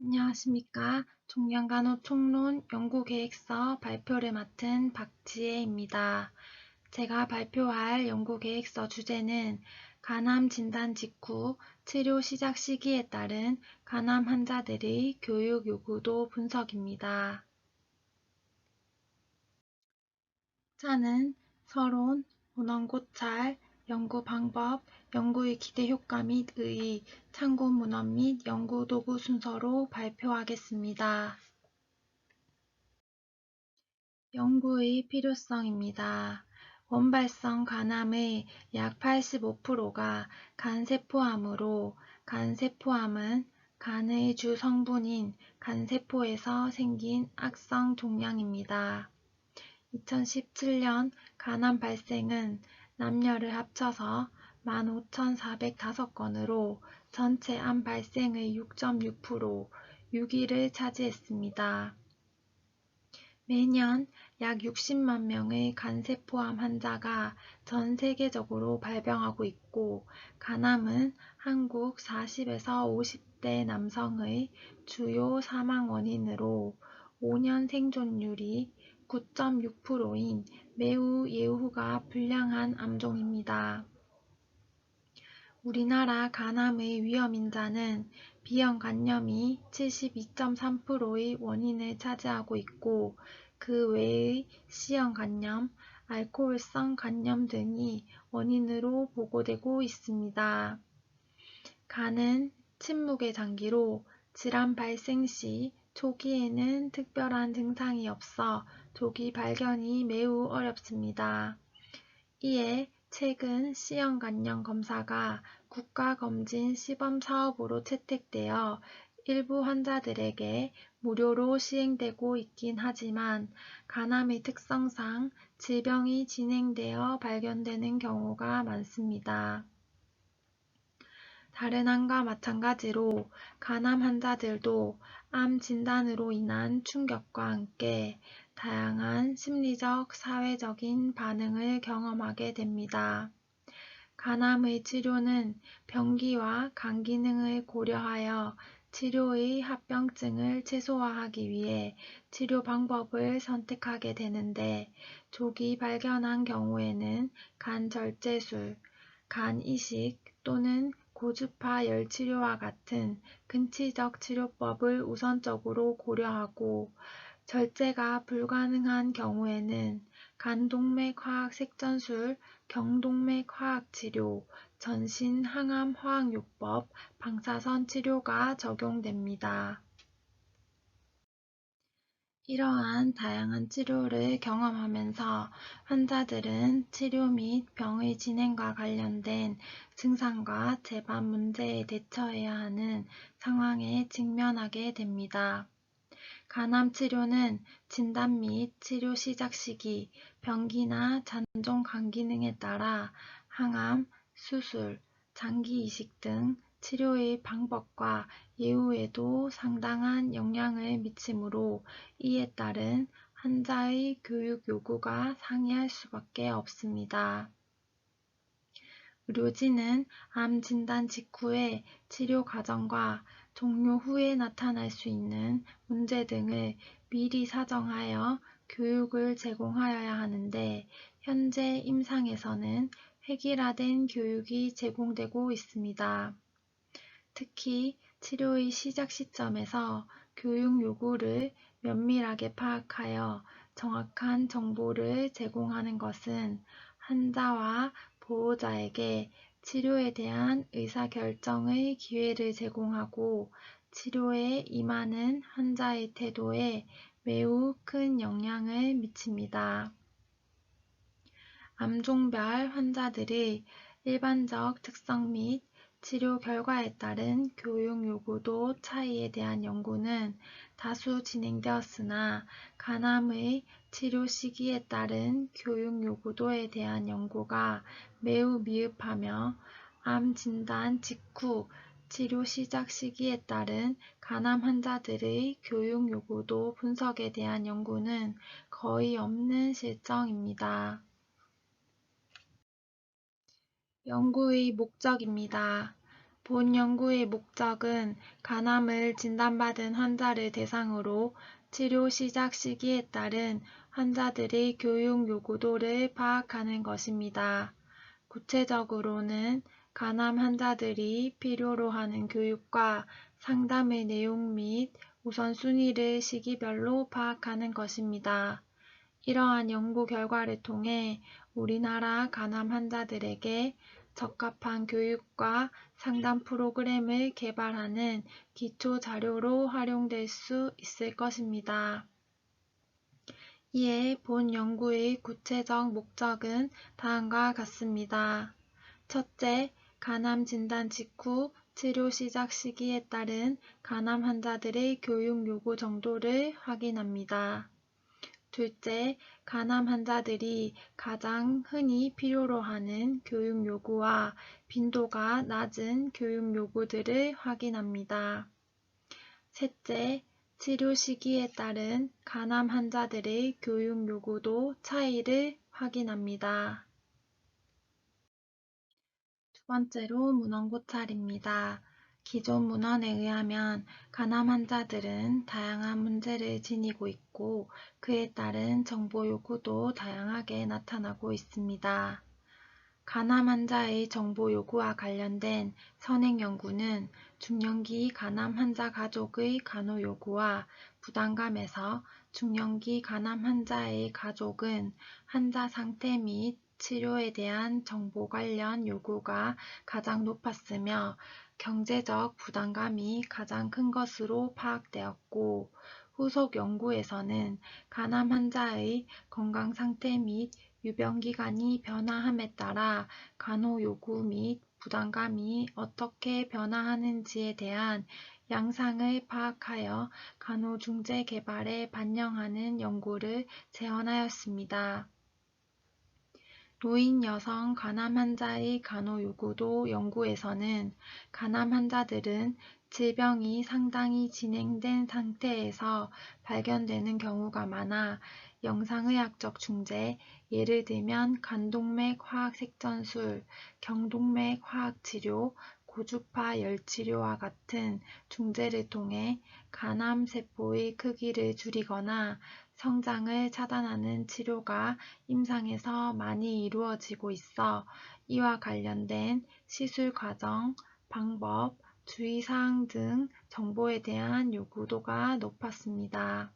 안녕하십니까. 종양간호총론 연구계획서 발표를 맡은 박지혜입니다. 제가 발표할 연구계획서 주제는 간암 진단 직후 치료 시작 시기에 따른 간암 환자들의 교육 요구도 분석입니다. 자는 서론, 문헌고찰, 연구 방법, 연구의 기대 효과 및 의 참고 문헌 및 연구 도구 순서로 발표하겠습니다. 연구의 필요성입니다. 원발성 간암의 약 85%가 간세포암으로 간세포암은 간의 주 성분인 간세포에서 생긴 악성 종양입니다. 2017년 간암 발생은 남녀를 합쳐서 15,405건으로 전체 암 발생의 6.6%, 6위를 차지했습니다. 매년 약 60만 명의 간세포암 환자가 전 세계적으로 발병하고 있고, 간암은 한국 40에서 50대 남성의 주요 사망 원인으로 5년 생존율이 9.6%인 매우 예후가 불량한 암종입니다. 우리나라 간암의 위험인자는 B형 간염이 72.3%의 원인을 차지하고 있고, 그 외의 C형 간염, 알코올성 간염 등이 원인으로 보고되고 있습니다. 간은 침묵의 장기로 질환 발생 시 초기에는 특별한 증상이 없어 조기 발견이 매우 어렵습니다. 이에 최근 C형 간염 검사가 국가검진 시범사업으로 채택되어 일부 환자들에게 무료로 시행되고 있긴 하지만 간암의 특성상 질병이 진행되어 발견되는 경우가 많습니다. 다른 암과 마찬가지로 간암 환자들도 암 진단으로 인한 충격과 함께 다양한 심리적, 사회적인 반응을 경험하게 됩니다. 간암의 치료는 병기와 간 기능을 고려하여 치료의 합병증을 최소화하기 위해 치료 방법을 선택하게 되는데, 조기 발견한 경우에는 간 절제술, 간 이식 또는 고주파 열치료와 같은 근치적 치료법을 우선적으로 고려하고, 절제가 불가능한 경우에는 간동맥 화학 색전술, 경동맥 화학 치료, 전신 항암 화학요법, 방사선 치료가 적용됩니다. 이러한 다양한 치료를 경험하면서 환자들은 치료 및 병의 진행과 관련된 증상과 재반 문제에 대처해야 하는 상황에 직면하게 됩니다. 간암 치료는 진단 및 치료 시작 시기, 병기나 잔존 간 기능에 따라 항암, 수술, 장기 이식 등 치료의 방법과 예후에도 상당한 영향을 미치므로 이에 따른 환자의 교육 요구가 상이할 수밖에 없습니다. 의료진은 암 진단 직후의 치료 과정과 종료 후에 나타날 수 있는 문제 등을 미리 사정하여 교육을 제공하여야 하는데, 현재 임상에서는 획일화된 교육이 제공되고 있습니다. 특히 치료의 시작 시점에서 교육 요구를 면밀하게 파악하여 정확한 정보를 제공하는 것은 환자와 보호자에게 치료에 대한 의사결정의 기회를 제공하고, 치료에 임하는 환자의 태도에 매우 큰 영향을 미칩니다. 암종별 환자들의 일반적 특성 및 치료 결과에 따른 교육 요구도 차이에 대한 연구는 다수 진행되었으나, 간암의 치료 시기에 따른 교육 요구도에 대한 연구가 매우 미흡하며, 암 진단 직후 치료 시작 시기에 따른 간암 환자들의 교육 요구도 분석에 대한 연구는 거의 없는 실정입니다. 연구의 목적입니다. 본 연구의 목적은 간암을 진단받은 환자를 대상으로 치료 시작 시기에 따른 환자들의 교육 요구도를 파악하는 것입니다. 구체적으로는 간암 환자들이 필요로 하는 교육과 상담의 내용 및 우선순위를 시기별로 파악하는 것입니다. 이러한 연구 결과를 통해 우리나라 간암 환자들에게 적합한 교육과 상담 프로그램을 개발하는 기초 자료로 활용될 수 있을 것입니다. 이에 본 연구의 구체적 목적은 다음과 같습니다. 첫째, 간암 진단 직후 치료 시작 시기에 따른 간암 환자들의 교육 요구 정도를 확인합니다. 둘째, 간암 환자들이 가장 흔히 필요로 하는 교육 요구와 빈도가 낮은 교육 요구들을 확인합니다. 셋째, 치료 시기에 따른 간암 환자들의 교육 요구도 차이를 확인합니다. 두 번째로 문헌 고찰입니다. 기존 문헌에 의하면 간암 환자들은 다양한 문제를 지니고 있고 그에 따른 정보 요구도 다양하게 나타나고 있습니다. 간암 환자의 정보 요구와 관련된 선행 연구는 중년기 간암 환자 가족의 간호 요구와 부담감에서 중년기 간암 환자의 가족은 환자 상태 및 치료에 대한 정보 관련 요구가 가장 높았으며 경제적 부담감이 가장 큰 것으로 파악되었고, 후속 연구에서는 간암 환자의 건강 상태 및 유병기간이 변화함에 따라 간호 요구 및 부담감이 어떻게 변화하는지에 대한 양상을 파악하여 간호 중재 개발에 반영하는 연구를 제언하였습니다. 노인 여성 간암 환자의 간호 요구도 연구에서는 간암 환자들은 질병이 상당히 진행된 상태에서 발견되는 경우가 많아 영상의학적 중재, 예를 들면 간동맥 화학색전술, 경동맥 화학치료, 고주파 열치료와 같은 중재를 통해 간암 세포의 크기를 줄이거나 성장을 차단하는 치료가 임상에서 많이 이루어지고 있어 이와 관련된 시술 과정, 방법, 주의사항 등 정보에 대한 요구도가 높았습니다.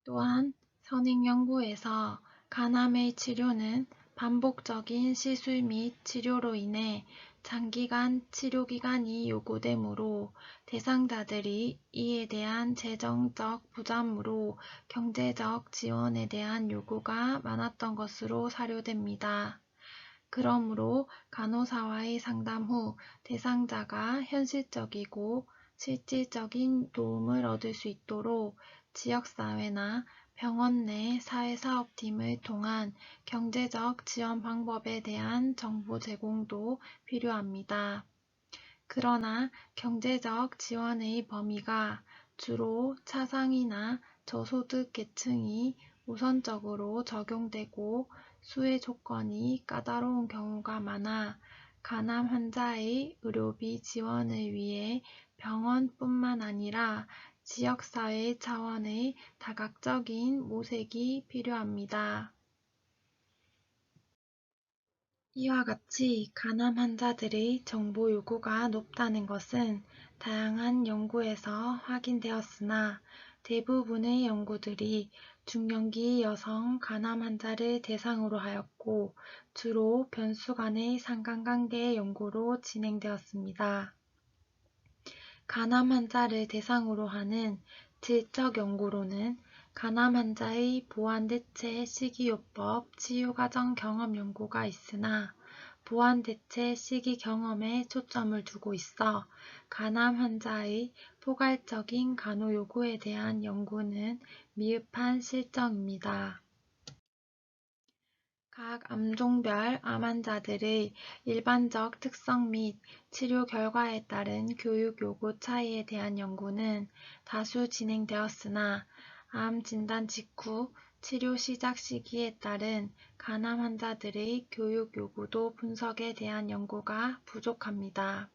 또한 선행연구에서 간암의 치료는 반복적인 시술 및 치료로 인해 장기간 치료기간이 요구되므로 대상자들이 이에 대한 재정적 부담으로 경제적 지원에 대한 요구가 많았던 것으로 사료됩니다. 그러므로 간호사와의 상담 후 대상자가 현실적이고 실질적인 도움을 얻을 수 있도록 지역사회나 병원 내 사회사업팀을 통한 경제적 지원 방법에 대한 정보 제공도 필요합니다. 그러나 경제적 지원의 범위가 주로 차상위나 저소득 계층이 우선적으로 적용되고 수혜 조건이 까다로운 경우가 많아 간암 환자의 의료비 지원을 위해 병원뿐만 아니라 지역사회 차원의 다각적인 모색이 필요합니다. 이와 같이 간암 환자들의 정보 요구가 높다는 것은 다양한 연구에서 확인되었으나 대부분의 연구들이 중년기 여성 간암 환자를 대상으로 하였고 주로 변수 간의 상관관계 연구로 진행되었습니다. 간암 환자를 대상으로 하는 질적 연구로는 간암 환자의 보완대체 식이요법 치유과정 경험 연구가 있으나 보완대체 식이 경험에 초점을 두고 있어 간암 환자의 포괄적인 간호 요구에 대한 연구는 미흡한 실정입니다. 각 암종별 암 환자들의 일반적 특성 및 치료 결과에 따른 교육 요구 차이에 대한 연구는 다수 진행되었으나 암 진단 직후 치료 시작 시기에 따른 간암 환자들의 교육 요구도 분석에 대한 연구가 부족합니다.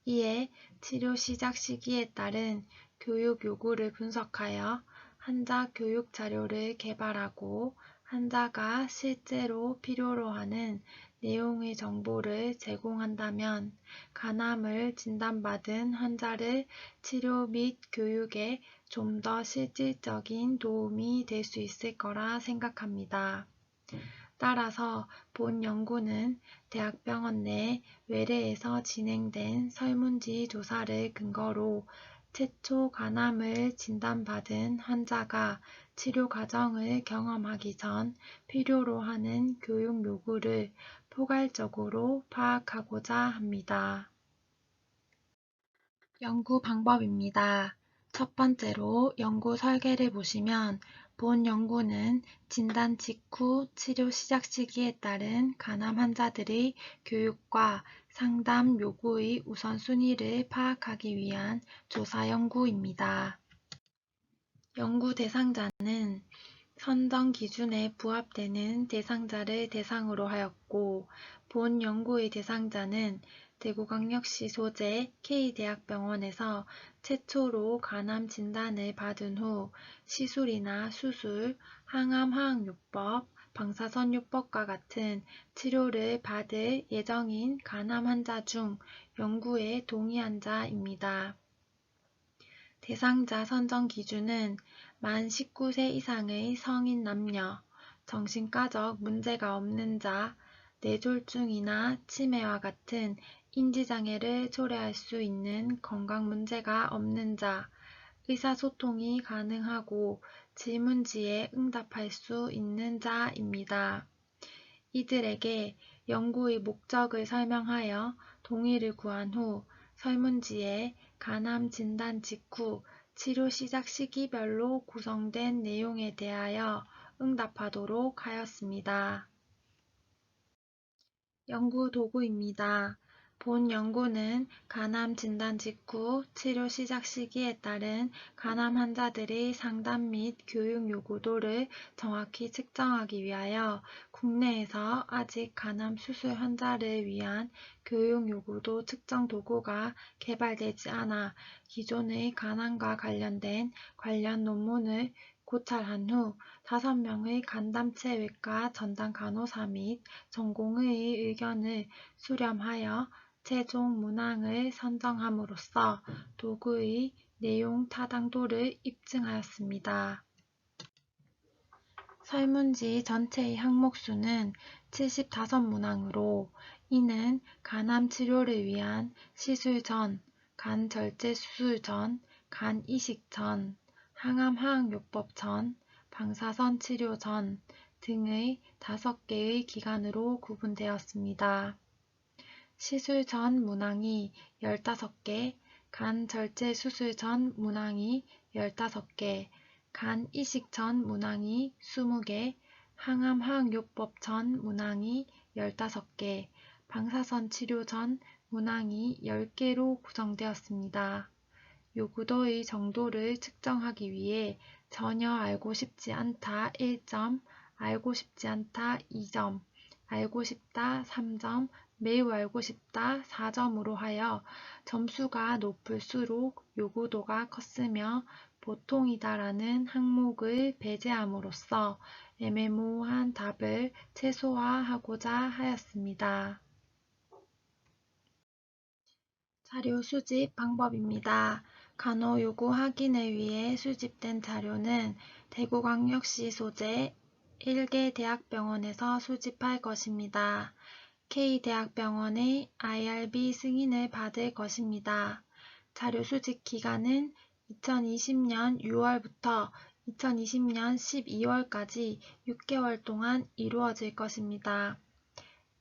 이에 치료 시작 시기에 따른 교육 요구를 분석하여 환자 교육 자료를 개발하고 환자가 실제로 필요로 하는 내용의 정보를 제공한다면 간암을 진단받은 환자를 치료 및 교육에 좀 더 실질적인 도움이 될 수 있을 거라 생각합니다. 따라서 본 연구는 대학병원 내 외래에서 진행된 설문지 조사를 근거로 최초 간암을 진단받은 환자가 치료 과정을 경험하기 전 필요로 하는 교육 요구를 포괄적으로 파악하고자 합니다. 연구 방법입니다. 첫 번째로 연구 설계를 보시면 본 연구는 진단 직후 치료 시작 시기에 따른 간암 환자들의 교육과 상담 요구의 우선순위를 파악하기 위한 조사 연구입니다. 연구 대상자는 선정 기준에 부합되는 대상자를 대상으로 하였고, 본 연구의 대상자는 대구광역시 소재 K대학병원에서 최초로 간암 진단을 받은 후 시술이나 수술, 항암화학요법, 방사선요법과 같은 치료를 받을 예정인 간암 환자 중 연구에 동의한 자입니다. 대상자 선정 기준은 만 19세 이상의 성인 남녀, 정신과적 문제가 없는 자, 뇌졸중이나 치매와 같은 인지장애를 초래할 수 있는 건강 문제가 없는 자, 의사소통이 가능하고 질문지에 응답할 수 있는 자입니다. 이들에게 연구의 목적을 설명하여 동의를 구한 후 설문지에 간암 진단 직후 치료 시작 시기별로 구성된 내용에 대하여 응답하도록 하였습니다. 연구 도구입니다. 본 연구는 간암 진단 직후 치료 시작 시기에 따른 간암 환자들의 상담 및 교육 요구도를 정확히 측정하기 위하여 국내에서 아직 간암 수술 환자를 위한 교육 요구도 측정 도구가 개발되지 않아 기존의 간암과 관련된 관련 논문을 고찰한 후 5명의 간담체 외과 전담 간호사 및 전공의의 의견을 수렴하여 최종 문항을 선정함으로써 도구의 내용 타당도를 입증하였습니다. 설문지 전체의 항목수는 75문항으로 이는 간암 치료를 위한 시술 전, 간 절제 수술 전, 간 이식 전, 항암화학요법 전, 방사선 치료 전 등의 5개의 기간으로 구분되었습니다. 시술 전 문항이 15개, 간 절제 수술 전 문항이 15개, 간 이식 전 문항이 20개, 항암화학요법 전 문항이 15개, 방사선 치료 전 문항이 10개로 구성되었습니다. 요구도의 정도를 측정하기 위해 전혀 알고 싶지 않다 1점, 알고 싶지 않다 2점, 알고 싶다 3점, 매우 알고 싶다 4점으로 하여 점수가 높을수록 요구도가 컸으며 보통이다라는 항목을 배제함으로써 애매모호한 답을 최소화하고자 하였습니다. 자료 수집 방법입니다. 간호 요구 확인을 위해 수집된 자료는 대구광역시 소재 1개 대학병원에서 수집할 것입니다. K대학병원의 IRB 승인을 받을 것입니다. 자료 수집 기간은 2020년 6월부터 2020년 12월까지 6개월 동안 이루어질 것입니다.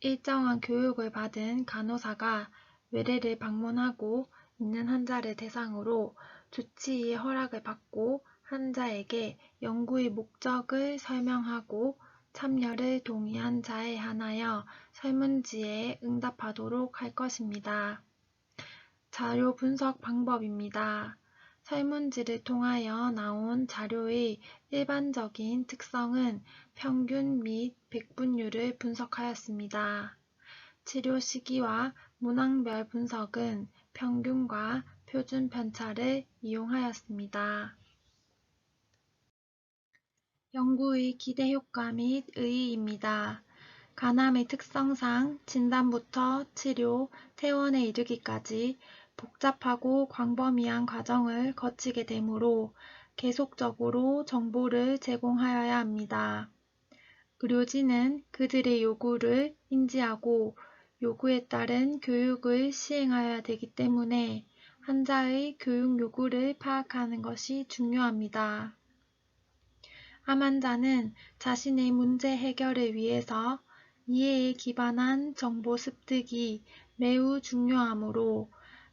일정한 교육을 받은 간호사가 외래를 방문하고 있는 환자를 대상으로 주치의의 허락을 받고 환자에게 연구의 목적을 설명하고 참여를 동의한 자에 한하여 설문지에 응답하도록 할 것입니다. 자료 분석 방법입니다. 설문지를 통하여 나온 자료의 일반적인 특성은 평균 및 백분율을 분석하였습니다. 치료 시기와 문항별 분석은 평균과 표준 편차를 이용하였습니다. 연구의 기대 효과 및 의의입니다. 간암의 특성상 진단부터 치료, 퇴원에 이르기까지 복잡하고 광범위한 과정을 거치게 되므로 계속적으로 정보를 제공하여야 합니다. 의료진은 그들의 요구를 인지하고 요구에 따른 교육을 시행하여야 되기 때문에 환자의 교육 요구를 파악하는 것이 중요합니다. 암 환자는 자신의 문제 해결을 위해서 이해에 기반한 정보 습득이 매우 중요하므로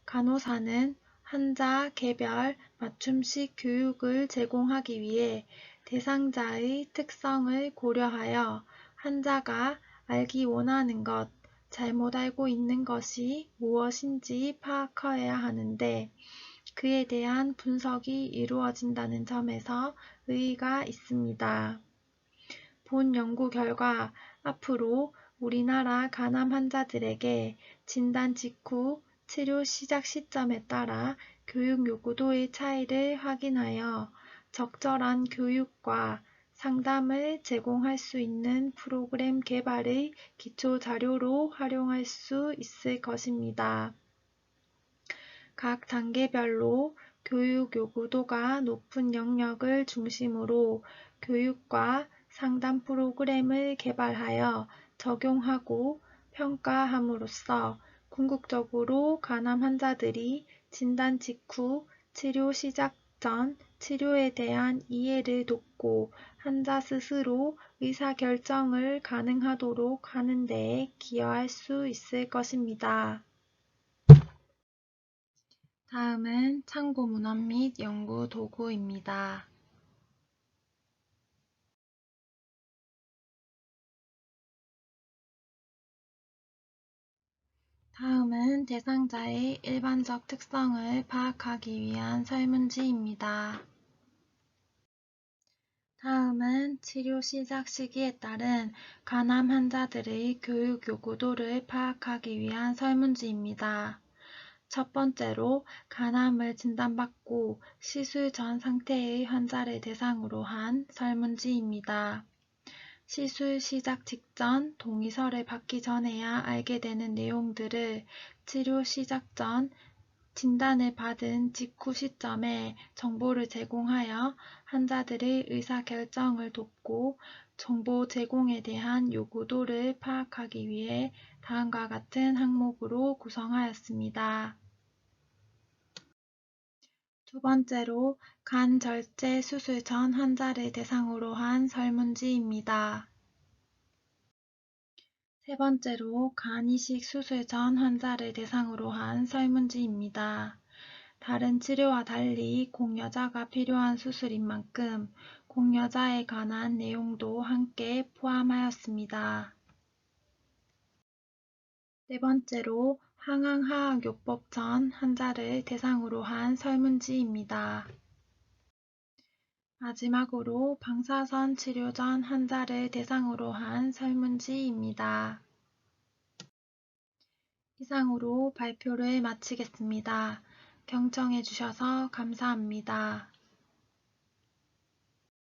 간호사는 환자 개별 맞춤식 교육을 제공하기 위해 대상자의 특성을 고려하여 환자가 알기 원하는 것, 잘못 알고 있는 것이 무엇인지 파악해야 하는데 그에 대한 분석이 이루어진다는 점에서 의의가 있습니다. 본 연구 결과 앞으로 우리나라 간암 환자들에게 진단 직후 치료 시작 시점에 따라 교육 요구도의 차이를 확인하여 적절한 교육과 상담을 제공할 수 있는 프로그램 개발의 기초 자료로 활용할 수 있을 것입니다. 각 단계별로 교육 요구도가 높은 영역을 중심으로 교육과 상담 프로그램을 개발하여 적용하고 평가함으로써 궁극적으로 간암 환자들이 진단 직후 치료 시작 전 치료에 대한 이해를 돕고 환자 스스로 의사결정을 가능하도록 하는 데에 기여할 수 있을 것입니다. 다음은 참고 문헌 및 연구 도구입니다. 다음은 대상자의 일반적 특성을 파악하기 위한 설문지입니다. 다음은 치료 시작 시기에 따른 간암 환자들의 교육 요구도를 파악하기 위한 설문지입니다. 첫 번째로 간암을 진단받고 시술 전 상태의 환자를 대상으로 한 설문지입니다. 시술 시작 직전 동의서를 받기 전에야 알게 되는 내용들을 치료 시작 전 진단을 받은 직후 시점에 정보를 제공하여 환자들의 의사결정을 돕고 정보 제공에 대한 요구도를 파악하기 위해 다음과 같은 항목으로 구성하였습니다. 두 번째로 간 절제 수술 전 환자를 대상으로 한 설문지입니다. 세 번째로 간 이식 수술 전 환자를 대상으로 한 설문지입니다. 다른 치료와 달리 공여자가 필요한 수술인 만큼 공여자에 관한 내용도 함께 포함하였습니다. 네 번째로 항암화학요법 전 환자를 대상으로 한 설문지입니다. 마지막으로 방사선 치료 전 환자를 대상으로 한 설문지입니다. 이상으로 발표를 마치겠습니다. 경청해 주셔서 감사합니다.